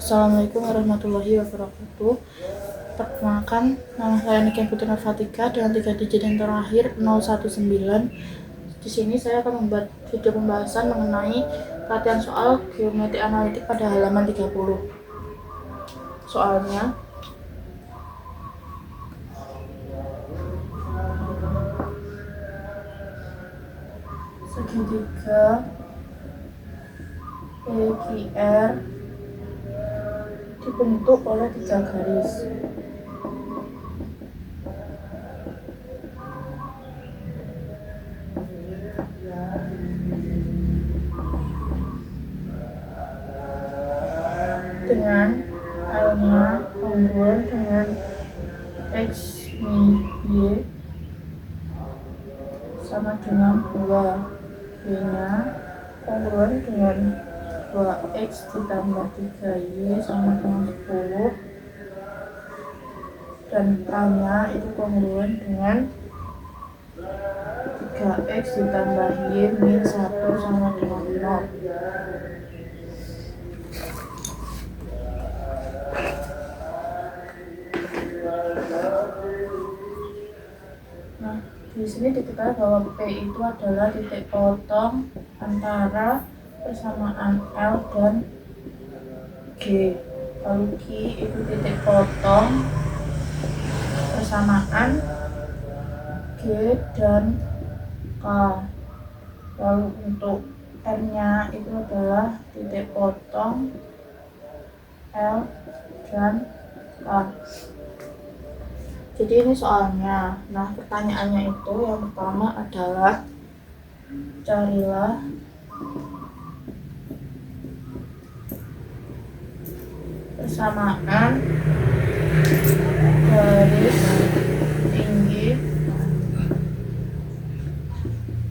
Assalamualaikum warahmatullahi wabarakatuh. Perkenalkan, nama saya Niken Putri Nurfatika dengan 3 digit yang terakhir 019. Di sini saya akan membuat video pembahasan mengenai latihan soal geometri analitik pada halaman 30. Soalnya, segitiga PQR dibentuk oleh 3 garis. Dengan L-nya kongruent dengan X min Y sama dengan 2, Y-nya kongruent dengan 2X ditambah 3Y sama dengan 10, dan K-nya itu kongruent dengan 3X ditambah Y min 1 sama dengan 0. Nah, di sini diketahui bahwa P itu adalah titik potong antara persamaan L dan G. Lalu Q itu titik potong persamaan G dan K. Lalu untuk R-nya itu adalah titik potong L dan K. Jadi ini soalnya. Nah, pertanyaannya itu yang pertama adalah carilah persamaan garis tinggi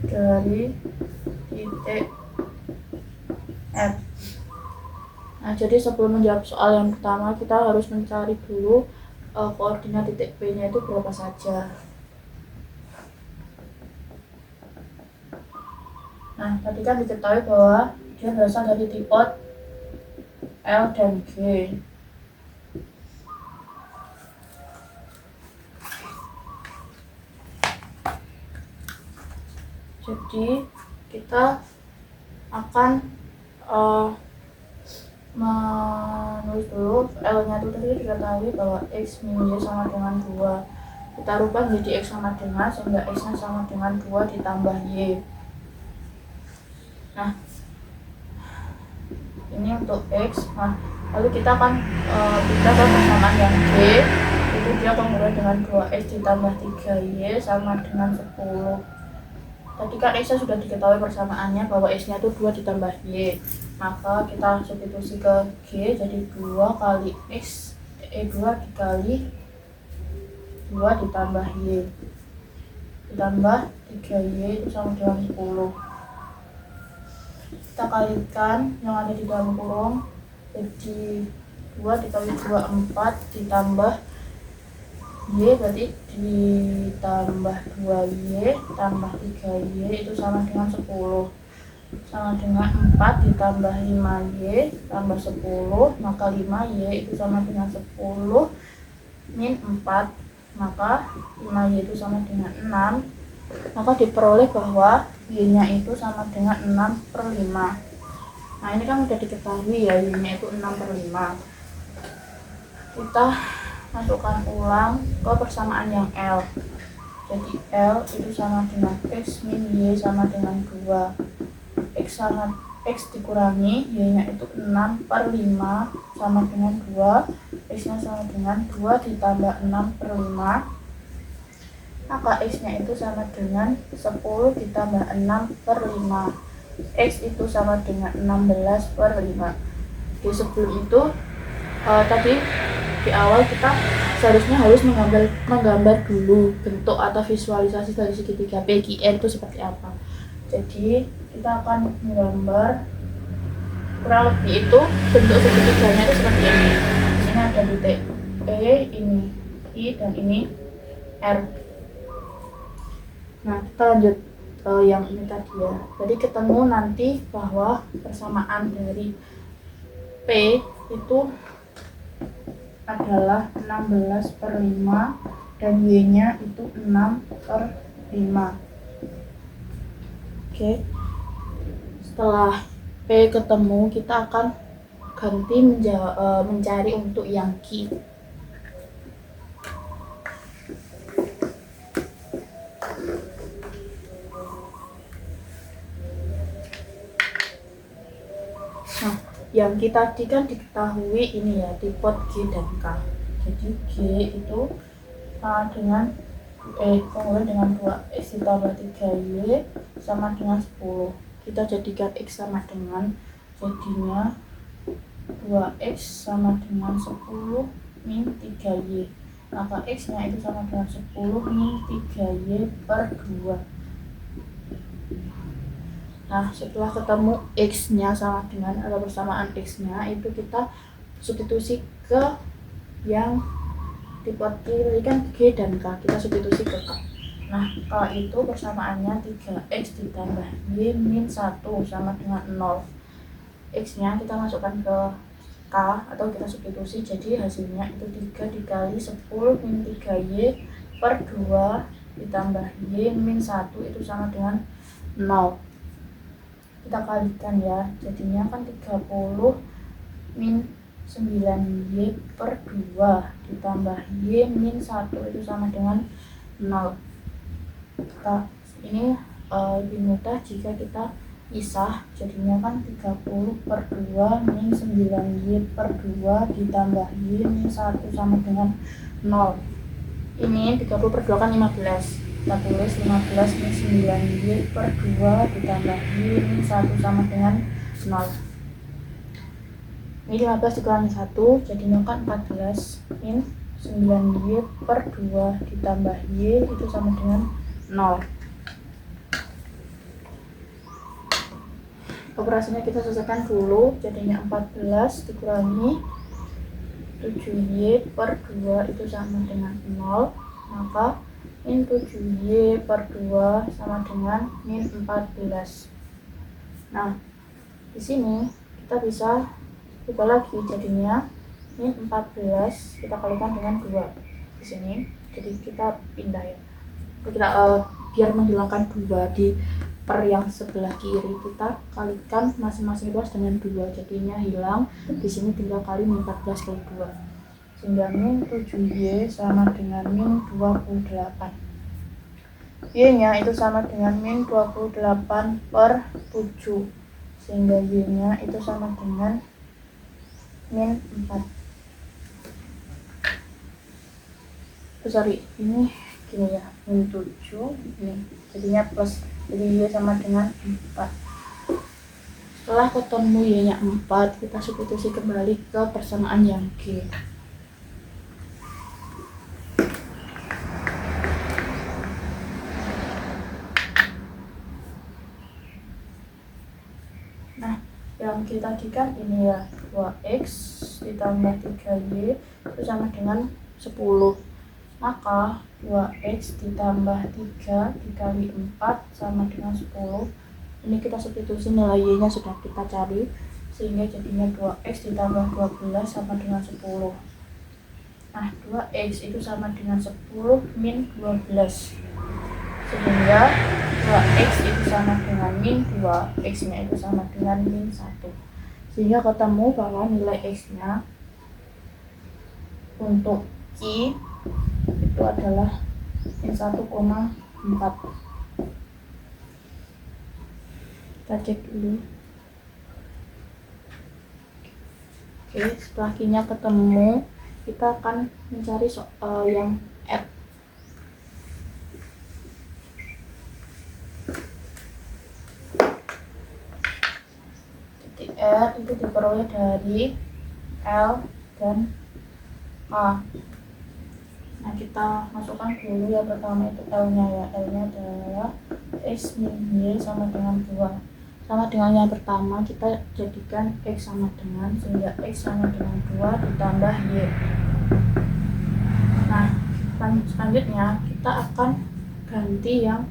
dari titik F. Nah, jadi sebelum menjawab soal yang pertama, kita harus mencari dulu koordinat titik P-nya itu berapa saja. Nah, tadi kan diketahui bahwa dia berasal dari tripod L dan G. Jadi kita akan menulis dulu L-nya itu tadi diketahui bahwa X min Y sama dengan 2. Kita rubah menjadi X sama dengan, sehingga X-nya sama dengan 2 ditambah Y. Nah, ini untuk X. Nah, lalu kita akan pindah ke persamaan yang G. Itu dia kongruent dengan 2X ditambah 3Y sama dengan 10. Tadi kan X sudah diketahui persamaannya bahwa X-nya itu 2 ditambah Y. Maka kita substitusi ke G, jadi 2 kali X, 2 dikali 2 ditambah Y ditambah 3Y itu sama dengan 10. Kita kalikan yang ada di dalam kurung, jadi 2 dikali 2 4 ditambah Y berarti ditambah 2Y tambah 3Y itu sama dengan 10, sama dengan 4 ditambah 5Y tambah 10, maka 5Y itu sama dengan 10 min 4, maka 5Y itu sama dengan 6, maka diperoleh bahwa Y-nya itu sama dengan 6/5. Nah, ini kan udah diketahui ya, Y-nya itu 6/5. Kita masukkan ulang ke persamaan yang L. Jadi L itu sama dengan X min Y sama dengan 2. X dikurangi Y-nya itu 6/5 sama dengan 2. X-nya sama dengan 2 ditambah 6/5. Maka X-nya itu sama dengan 10 ditambah 6/5. X itu sama dengan 16/5. Di sebelum itu tadi di awal kita seharusnya harus menggambar dulu bentuk atau visualisasi dari segitiga PQR itu seperti apa. Jadi kita akan menggambar kurang lebih itu bentuk segitiganya itu seperti ini. Di sini ada titik E, ini I, dan ini R. Nah, kita lanjut yang ini tadi ya. Jadi ketemu nanti bahwa persamaan dari P itu adalah 16/5 dan Y-nya itu 6/5. Oke, setelah P ketemu, kita akan ganti mencari untuk yang Q. Nah, yang kita tadi kan diketahui ini ya, dipot G dan K. Jadi G itu sama dengan kemudian dengan 2x ditambah 3y sama dengan 10. Kita jadikan x sama dengan, jadinya 2x sama dengan 10 min 3y. Maka x nya itu sama dengan 10 min 3y per 2. Nah, setelah ketemu x-nya sama dengan atau persamaan x-nya, itu kita substitusi ke yang dipot kiri kan G dan K, kita substitusi ke K. Nah, K itu persamaannya 3x ditambah Y min 1 sama dengan 0. X-nya kita masukkan ke K atau kita substitusi, jadi hasilnya itu 3 dikali 10 min 3Y per 2 ditambah Y min 1 itu sama dengan 0. Kita kalikan ya, jadinya kan 30 min 9Y per 2 ditambah Y min 1 itu sama dengan 0. Ini lebih mudah jika kita pisah, jadinya kan 30 per 2 min 9Y per 2 ditambah Y min 1 sama dengan 0. Ini 30 per 2 kan 15. Kita tulis 15 min 9Y per 2 ditambah Y min 1 sama dengan 0. Ini 15 dikurangi 1, jadinya kan 14 min 9Y per 2 ditambah Y itu sama dengan 0. Operasinya kita selesaikan dulu, jadinya 14 dikurangi 7Y per 2 itu sama dengan 0. Maka min 7Y per 2 sama dengan min 14. Nah, di sini kita bisa ubah lagi, jadinya min 14 kita kalikan dengan 2 di sini. Jadi kita pindah ya. Kita biar menghilangkan 2 di per yang sebelah kiri, kita kalikan masing-masing ruas dengan 2, jadinya hilang. Di sini tinggal kali min 14 kali 2, sehingga min 7Y sama dengan min 28. Y nya itu sama dengan min 28 per 7, sehingga Y nya itu sama dengan min 4. Sorry, ini gini ya, min 7 ini jadinya plus, jadi Y sama dengan 4. Setelah ketemu Y nya 4, kita substitusi kembali ke persamaan yang G. Nah, yang kita tadi kan ini ya, 2x ditambah 3y itu sama dengan 10. Maka 2x ditambah 3 dikali 4 sama dengan 10. Ini kita substitusi, nilai y nya sudah kita cari, sehingga jadinya 2x ditambah 12 sama dengan 10. Nah, 2x itu sama dengan 10 min 12, sehingga 2x itu sama dengan min 2, x nya itu sama dengan min 1, sehingga ketemu bahwa nilai x nya untuk Q itu adalah min 1,4. Kita cek dulu. Oke, setelah Q-nya ketemu, kita akan mencari yang R. Titik R itu diperoleh dari L dan A. Nah, kita masukkan dulu ya, pertama itu L-nya ya. L-nya adalah X min Y sama dengan 2. Sama dengan yang pertama, kita jadikan X sama dengan, sehingga X sama dengan 2 ditambah Y. Nah, selanjutnya kita akan ganti yang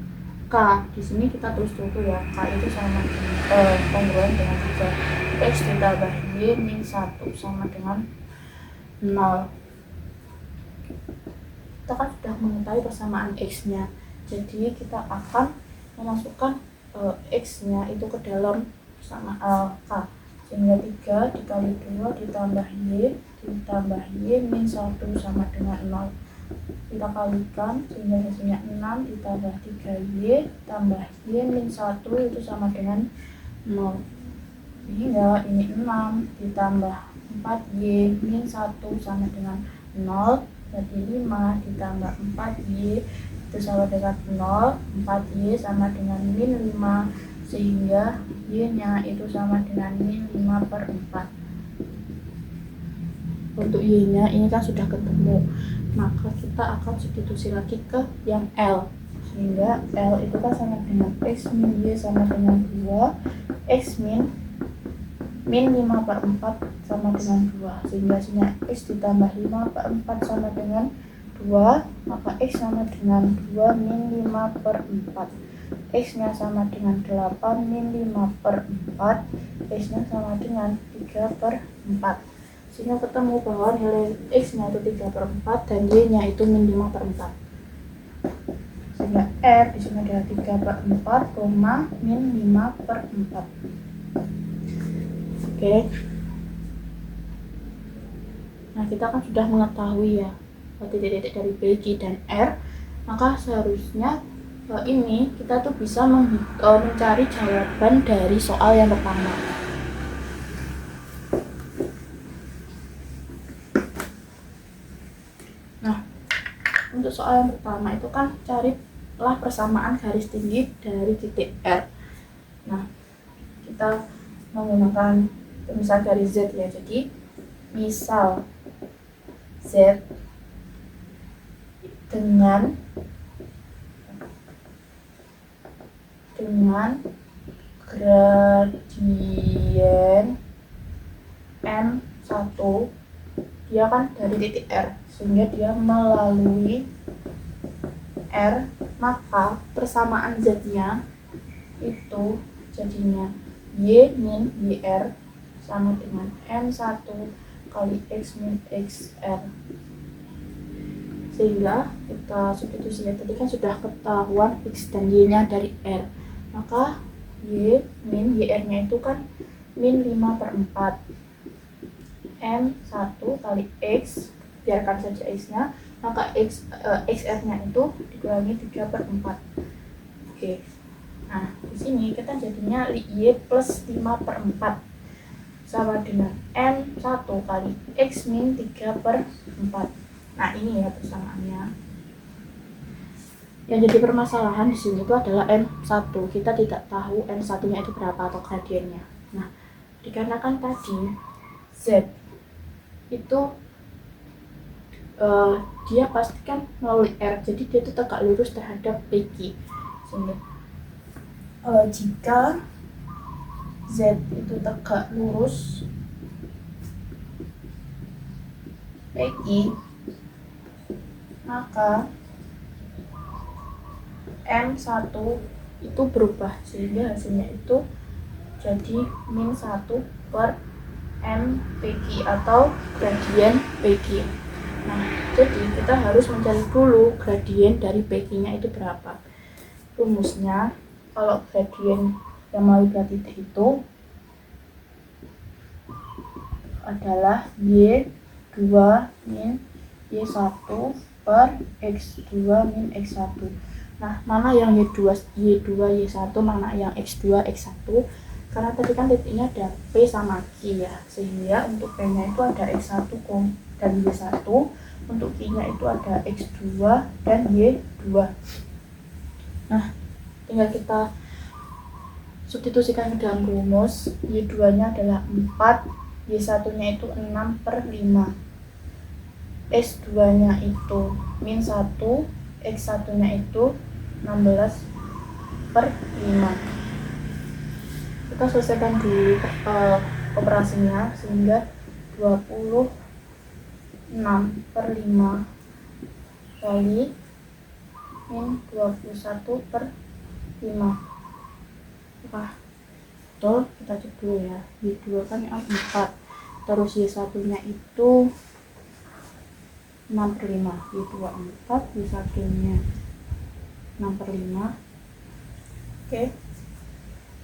K. Di sini kita tulis dulu ya, K itu sama kongruen dengan 3. X ditambah Y Y min 1 sama dengan 0. Kita kan sudah mengetahui persamaan X-nya, jadi kita akan memasukkan X-nya itu ke dalam persamaan K, sehingga 3 dikali 2 ditambah Y min 1 sama dengan 0. Kita kalikan sehingga hasilnya 6 ditambah 3Y tambah Y min 1 itu sama dengan 0. Sehingga ini 6 ditambah 4Y min 1 sama dengan 0, berarti 5 ditambah 4Y itu sama dengan 0, 4Y sama dengan min 5, sehingga Y nya itu sama dengan min 5/4. Untuk Y nya ini kan sudah ketemu, maka kita akan substitusi lagi ke yang L, sehingga L itu kan sama dengan X min Y sama dengan 2, X min 5/4 sama dengan 2, sehingga hasilnya X ditambah 5/4 sama dengan 2, maka X sama dengan 2 min 5/4, X nya sama dengan 8 min 5/4, X nya sama dengan 3/4, sehingga ketemu bahwa nilai X nya itu 3/4 dan Y nya itu min 5/4, sehingga R di sini adalah 3/4, min 5/4. Oke. Nah, kita kan sudah mengetahui ya titik-titik dari B, Q, dan R, maka seharusnya ini kita tuh bisa mencari jawaban dari soal yang pertama. Nah, untuk soal yang pertama itu kan carilah persamaan garis tinggi dari titik R. Nah, kita menggunakan misal garis Z ya, jadi misal Z dengan gradien M1, dia kan dari titik R sehingga dia melalui R, maka persamaan Z-nya itu jadinya Y min YR sama dengan M1 kali X min XR. Sehingga kita substitusi ya, tadi kan sudah ketahuan X dan Y nya dari R, maka Y min YR nya itu kan min 5/4, M1 kali X, biarkan saja X nya, maka XR nya itu dikurangi 3/4. Oke. Nah, di sini kita jadinya Y plus 5/4 sama dengan M1 kali X min 3/4. Nah, ini ya persamaannya. Yang jadi permasalahan di sini itu adalah M1. Kita tidak tahu M1-nya itu berapa atau gradiennya. Nah, dikarenakan tadi Z itu dia pastikan melalui R, jadi dia itu tegak lurus terhadap PQ. Sehingga jika Z itu tegak lurus PQ, maka M1 itu berubah sehingga hasilnya itu jadi min 1/M PQ atau gradien PQ. Nah, jadi kita harus mencari dulu gradien dari PQ-nya itu berapa. Rumusnya, kalau gradien yang melalui belah titik itu adalah Y2 min Y1 per X2 min X1. Nah, mana yang Y2, Y1, mana yang X2, X1? Karena tadi kan titiknya ada P sama Q ya, sehingga untuk P-nya itu ada X1 dan Y1, untuk Q-nya itu ada X2 dan Y2. Nah, tinggal kita substitusikan ke dalam rumus. Y2-nya adalah 4, Y1-nya itu 6/5, X2-nya itu min 1, X1-nya itu 16/5. Kita selesaikan dulu operasinya, sehingga 26/5 kali min 21/5. Wah, betul, kita cek dulu ya. Y2 kan yang 4, terus Y1 nya itu 6/5, Y2 4, Y1 nya 6/5. Oke,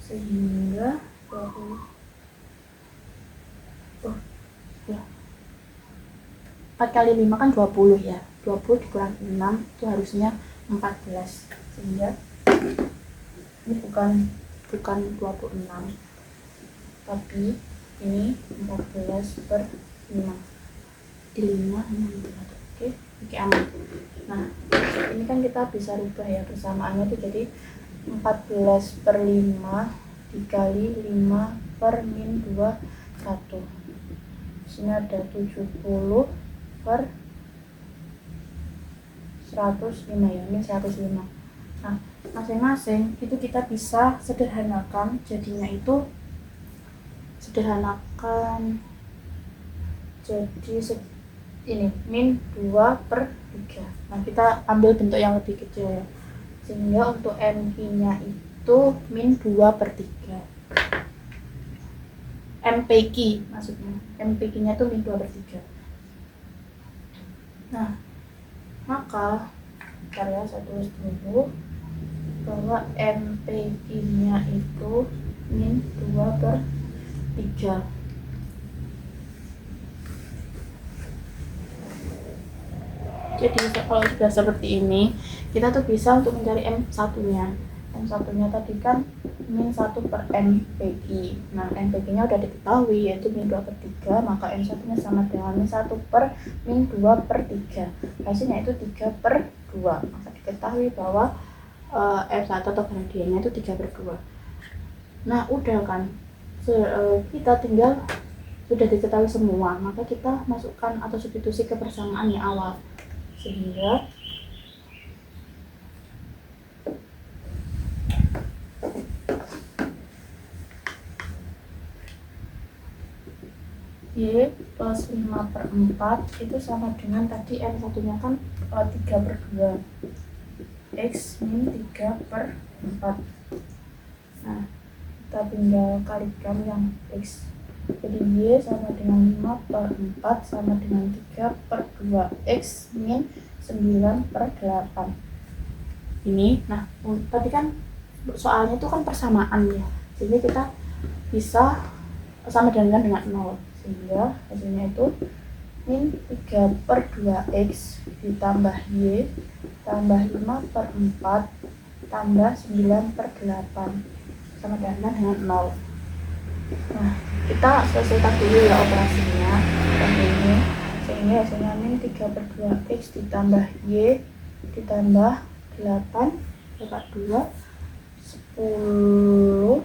sehingga 20 ya 4 kali 5 kan 20 ya, 20 dikurang 6 itu harusnya 14, sehingga ini bukan 26 tapi ini 14/5 di 5 oke aman. Nah ini kan kita bisa rubah ya persamaannya itu jadi 14/5 dikali 5/-2 1, sini ada 70/105 ya, ini 105. Nah masing-masing itu kita bisa sederhanakan, jadinya itu sederhanakan jadi ini min 2/3. Nah kita ambil bentuk yang lebih kecil ya, sehingga untuk MP nya itu min 2/3. MPQ maksudnya, MPQ nya itu min 2/3. Nah maka saya tulis dulu bahwa MPQ nya itu min 2/3. Jadi kalau sudah seperti ini, kita tuh bisa untuk mencari M1 nya. M1 nya tadi kan min 1/MPQ. Nah MPQ nya udah diketahui yaitu min 2/3, maka M1 nya sama dengan min 1/2/3. Hasilnya itu 3/2. Maka diketahui bahwa M1 atau gradiennya itu 3/2. Nah udah kan, kita tinggal sudah diketahui semua, maka kita masukkan atau substitusi ke persamaan yang awal, sehingga Y plus 5/4 itu sama dengan tadi M1 nya kan 3/2, X min 3/4. Nah kita tinggal kalikan yang X, jadi Y sama dengan 5/4 sama dengan 3/2, X min 9/8 ini. Nah tadi kan soalnya itu kan persamaan ya, jadi kita bisa sama dengan 0, sehingga hasilnya itu min 3/2X ditambah Y tambah 5/4 tambah 9/8 sama dengan 0. Nah kita selesaikan dulu ya operasinya ini, sehingga hasilnya min 3/2X ditambah Y ditambah 8 dapat 2, 10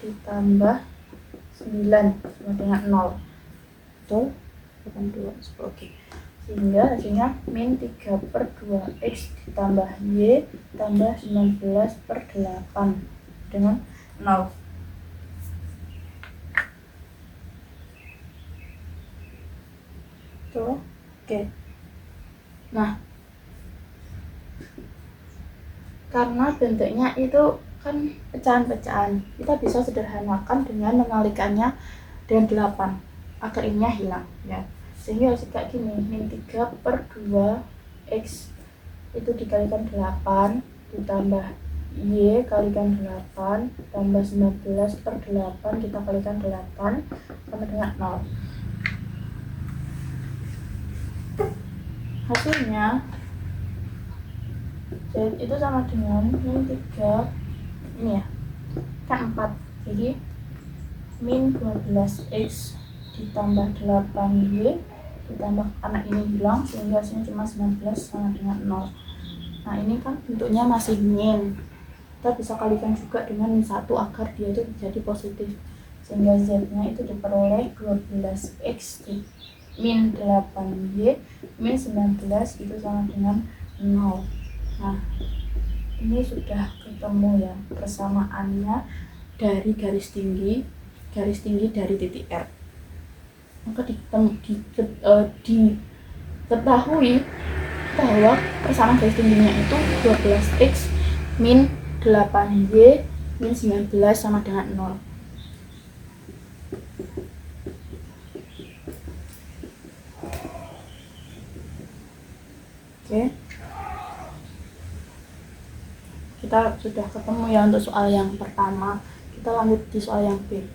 ditambah 9 sama dengan 0, betul? 82, 10, oke. Sehingga hasilnya min 3/2X ditambah Y tambah 19/8 dengan 0. Tuh, oke. Nah karena bentuknya itu kan pecahan-pecahan, kita bisa sederhanakan dengan mengalikannya dengan 8 agar ininya hilang ya, sehingga harus kayak gini, min 3/2X itu dikalikan 8 ditambah Y kalikan 8 tambah 19/8 kita kalikan 8 sama dengan 0. Hasilnya jadi itu sama dengan min 3 ini ya kan 4, jadi min 12X ditambah 8Y ditambah karena ini hilang sehingga hasilnya cuma 19 sama dengan 0. Nah ini kan bentuknya masih min, kita bisa kalikan juga dengan min 1 agar dia itu menjadi positif, sehingga Z nya itu diperoleh 12X min 8Y min 19 itu sama dengan 0. Nah ini sudah ketemu ya persamaannya dari garis tinggi dari titik R. Maka diketahui bahwa persamaan garis tingginya itu 12X min 8Y min 19 sama dengan 0. Oke, kita sudah ketemu ya untuk soal yang pertama. Kita lanjut di soal yang B.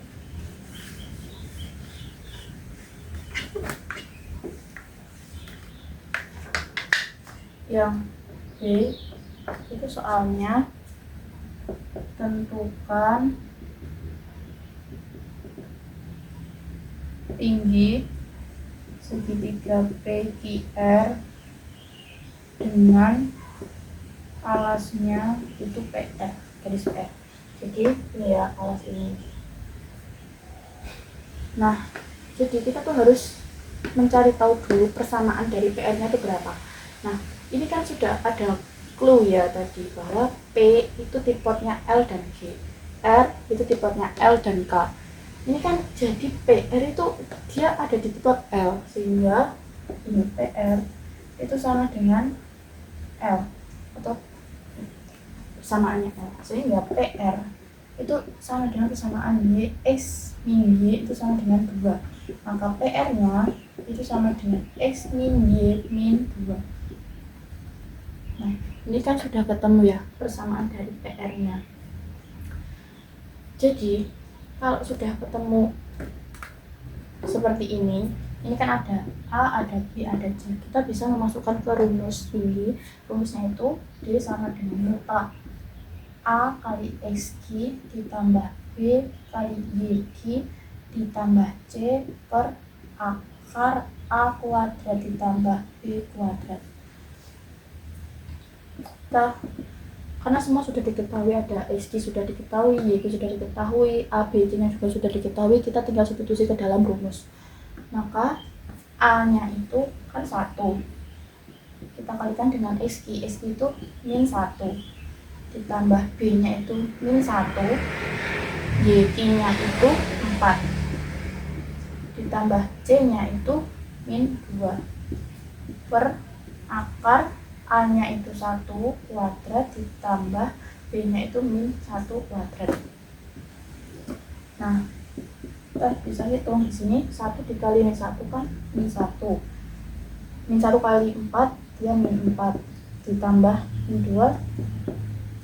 Yang B itu soalnya tentukan tinggi segitiga PQR dengan alasnya itu PR, garis PR. Jadi ini ya alas ini. Nah, jadi kita tuh harus mencari tahu dulu persamaan dari PR-nya itu berapa. Nah, ini kan sudah ada clue ya tadi bahwa P itu tipotnya L dan G, R itu tipotnya L dan K. Ini kan jadi PR itu dia ada di tipot L, sehingga ini PR itu sama dengan L atau persamaannya L, sehingga PR itu sama dengan persamaan Y X min Y itu sama dengan 2. Maka PR nya itu sama dengan X min Y min 2. Nah, ini kan sudah ketemu ya persamaan dari PR nya. Jadi kalau sudah ketemu seperti ini kan ada A, ada B, ada C. Kita bisa memasukkan ke rumus ini. Rumusnya itu D sama dengan mutlak A kali XG ditambah B kali YG ditambah C per akar A kuadrat ditambah B kuadrat. Karena semua sudah diketahui, ada XG sudah diketahui, YG sudah diketahui, A, B, C nya juga sudah diketahui, kita tinggal substitusi ke dalam rumus. Maka A nya itu kan 1, kita kalikan dengan XG itu min 1, ditambah B nya itu min 1, YG nya itu 4, ditambah C nya itu min 2, per akar A nya itu 1 kuadrat ditambah B nya itu min 1 kuadrat. Nah, kita bisa hitung di sini 1 dikali min 1 kan min 1. Min 1 kali 4 dia min 4 ditambah min 2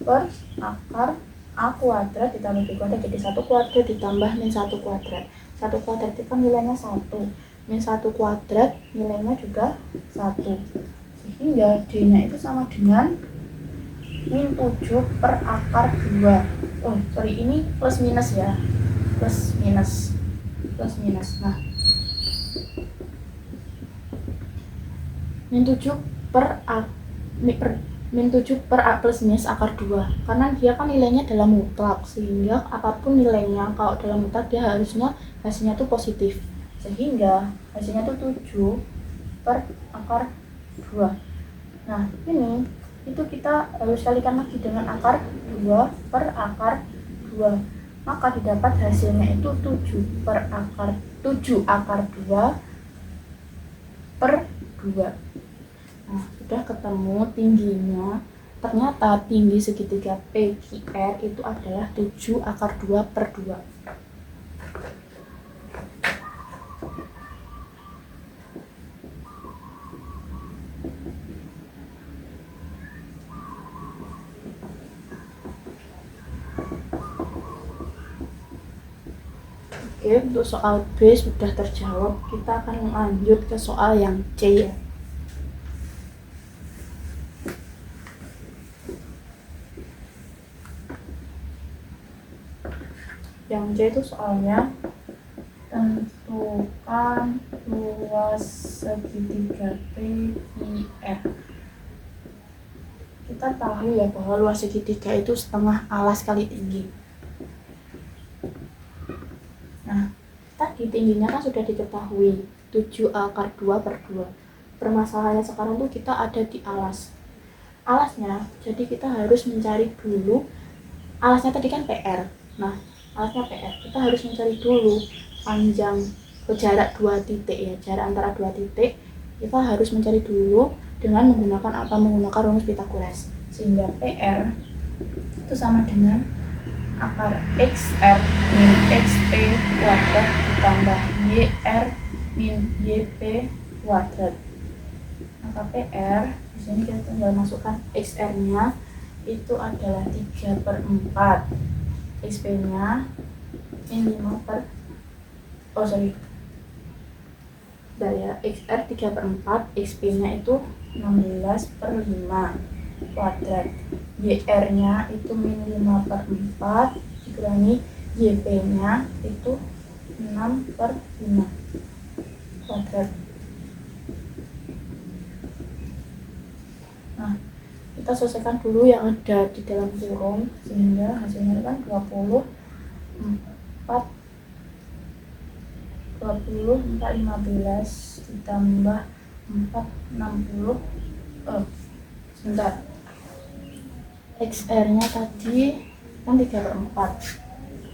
per akar A kuadrat ditambah B kuadrat jadi 1 kuadrat ditambah min 1 kuadrat. 1 kuadrat itu kan nilainya 1. Min 1 kuadrat nilainya juga 1. Sehingga D nya itu sama dengan min 7 per akar 2. Oh sorry, ini plus minus ya, plus minus. Nah, min 7 per A plus minus akar 2, karena dia kan nilainya dalam mutlak, sehingga apapun nilainya kalau dalam mutlak dia harusnya hasilnya tuh positif, sehingga hasilnya tuh 7 per akar 2. Nah, ini itu kita harus kalikan lagi dengan akar 2 per akar 2. Maka didapat hasilnya itu 7 akar 2 per 2. Nah, sudah ketemu tingginya. Ternyata tinggi segitiga PQR itu adalah 7 akar 2 per 2. Oke, untuk soal B sudah terjawab. Kita akan lanjut ke soal yang C ya. Yang C itu soalnya tentukan luas segitiga PQR. Kita tahu ya bahwa luas segitiga itu setengah alas kali tinggi. Nah, tadi tingginya kan sudah diketahui 7 akar 2 per 2. Permasalahannya sekarang tuh kita ada di alas. Alasnya, jadi kita harus mencari dulu. Alasnya tadi kan PR. Nah, alasnya PR. Kita harus mencari dulu panjang jarak 2 titik ya, jarak antara 2 titik. Kita harus mencari dulu dengan menggunakan apa? Menggunakan rumus Pythagoras. Sehingga PR itu sama dengan akar XR min XP kuadrat ditambah YR min YP kuadrat. Nah, Maka PR di sini kita tinggal masukkan XR-nya itu adalah 3/4, XP-nya min 5 per XR 3/4, XP-nya itu 16/5 kuadrat. YR-nya itu min 5/4 dikurangi YP-nya itu 6/5 kuadrat. Nah, kita selesaikan dulu yang ada di dalam kurung sehingga hasilnya kan 4 ditambah 4 60 sebentar, XR-nya tadi kan 3/4.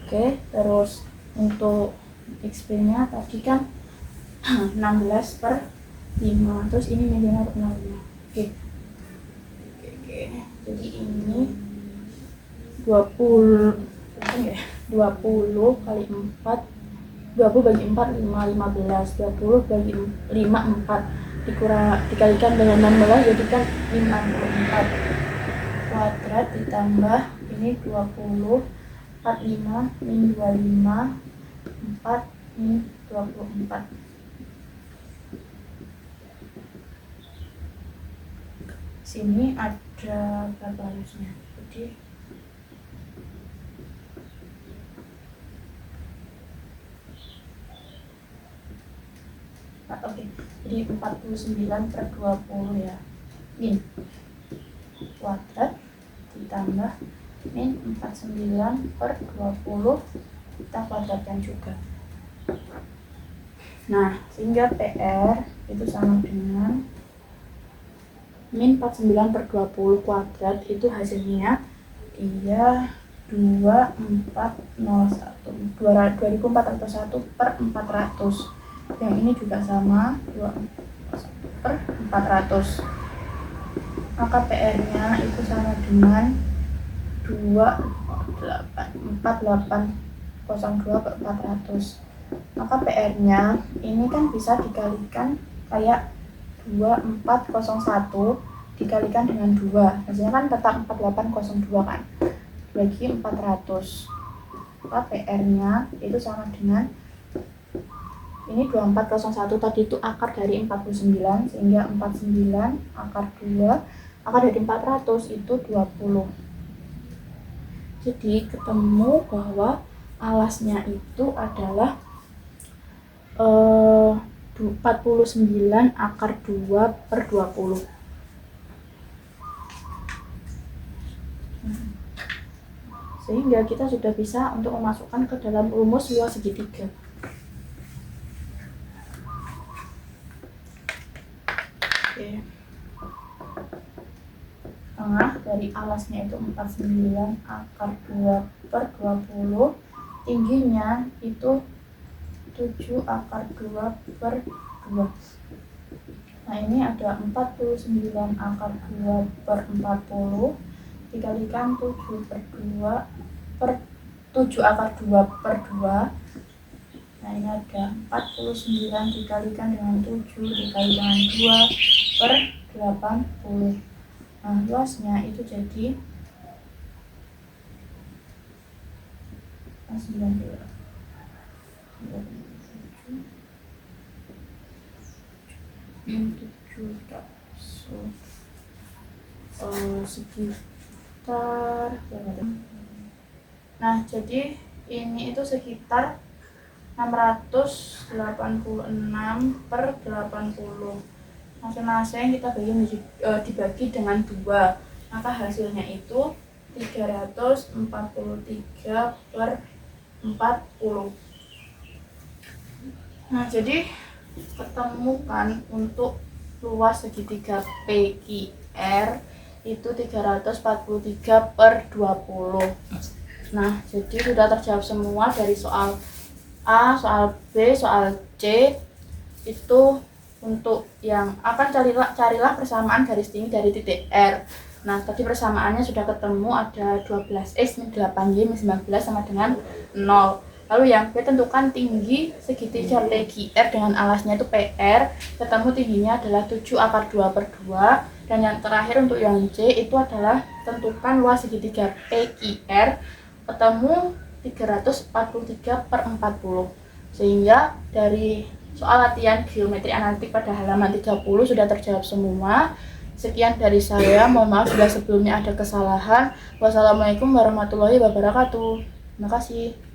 Oke, terus untuk XP-nya tadi kan 16/5, terus ini min 5/5. Oke, jadi ini 20 kali 4, 20 bagi 4 15, 20 bagi 5 4 dikalikan dengan 16 jadi kan 54 kuadrat ditambah ini 20 45 min 25 4 min 24. Sini ada berapa harusnya, jadi jadi 49/20 ya, min kuadrat ditambah min 49/20 kita kuadratkan juga. Nah, sehingga PR itu sama dengan min 49/20 kuadrat, itu hasilnya dia 2401/400. Yang ini juga sama 2401/400. Maka PR-nya itu sama dengan 4802/400. Maka PR-nya ini kan bisa dikalikan kayak 2401 dikalikan dengan 2, hasilnya kan tetap 4802 kan, bagi 400. Maka PR-nya itu sama dengan ini 2401 tadi itu akar dari 49, sehingga 49 akar 2 akar dari 400 itu 20. Jadi ketemu bahwa alasnya itu adalah 49 akar 2/20. Sehingga kita sudah bisa untuk memasukkan ke dalam rumus luas segitiga. Oke. Tengah dari alasnya itu 49 akar 2/20, tingginya itu 7 akar 2/2. Nah, ini ada 49 akar 2/40 dikalikan 7 akar 2/2. Nah, ini ada 49 dikalikan dengan 7 dikalikan dengan 2/80. Nah, luasnya itu jadi 90. Sekitar nah, jadi ini itu sekitar 686/80. Masing-masing kita dibagi dengan 2, maka hasilnya itu 343/40. Nah, jadi ketemukan untuk luas segitiga PQR itu 343/20. Nah, jadi sudah terjawab semua dari soal A, soal B, soal C. Itu untuk yang akan carilah persamaan garis tinggi dari titik R. Nah, tadi persamaannya sudah ketemu, ada 12X min 8Y min 19 sama dengan 0. Lalu yang B, tentukan tinggi segitiga PQR dengan alasnya itu PR, ketemu tingginya adalah 7 akar 2 per 2. Dan yang terakhir untuk yang C itu adalah tentukan luas segitiga PQR, ketemu 343 per 40. Sehingga dari soal latihan geometri analitik pada halaman 30 sudah terjawab semua. Sekian dari saya, mohon maaf bila sebelumnya ada kesalahan. Wassalamualaikum warahmatullahi wabarakatuh. Terima kasih.